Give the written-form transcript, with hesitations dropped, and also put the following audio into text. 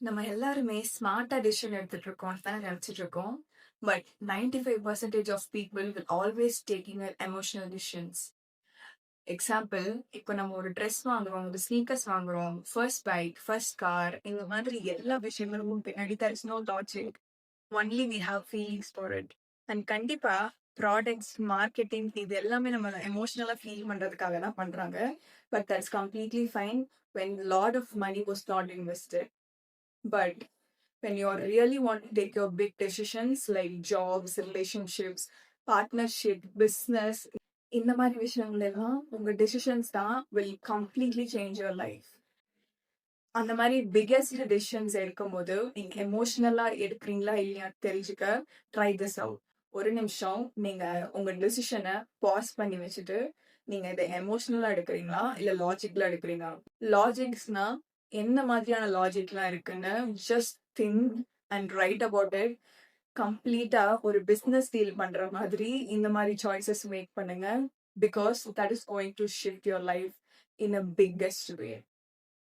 நம்ம எல்லாருமே ஸ்மார்ட்டா டிசிஷன் எடுத்துட்டு இருக்கோம் தானே நினைச்சிட்டு இருக்கோம். But 95% of people will always taking emotional decisions. Example, இப்போ நம்ம ஒரு ட்ரெஸ் வாங்குறோம், ஒரு ஸ்னீக்கர்ஸ் வாங்குறோம், ஃபர்ஸ்ட் பைக், ஃபர்ஸ்ட் கார், இந்த மாதிரி எல்லா விஷயங்களுக்கும் பின்னாடி there is no logic. Only we have feelings for it. And கண்டிப்பா ப்ராடக்ட்ஸ், மார்க்கெட்டிங் இது எல்லாமே நம்ம எமோஷனலா ஃபீல் பண்றதுக்காக தான் பண்றாங்க. But that's completely fine when lot of money was not invested. But when you really want to take your big decisions like jobs, relationships, partnership, business, இந்த மாதிரி விஷயங்கள் எல்லாம் உங்க டெசிஷன்ஸ் தான் will completely change your life. அந்த மாதிரி biggest decisions எடுக்கும்போது நீங்க எமோஷனலா எடுக்கிறீங்களா இல்லையான்னு தெரிஞ்சுக்க ட்ரை திஸ் அவுட். ஒரு நிமிஷம் நீங்க உங்க டெசிஷனை பாஸ் பண்ணி வச்சுட்டு நீங்க இதை எமோஷனலா எடுக்கிறீங்களா இல்ல லாஜிக்ல எடுக்கிறீங்களா? லாஜிக்ஸ்னா என்ன மாதிரியான லாஜிக்லாம் இருக்குன்னு just think and right about it. கம்ப்ளீட்டா ஒரு பிசினஸ் டீல் பண்ற மாதிரி இந்த மாதிரி சாய்ஸஸ் மேக் பண்ணுங்க. Because that is going to shift your life in a biggest way.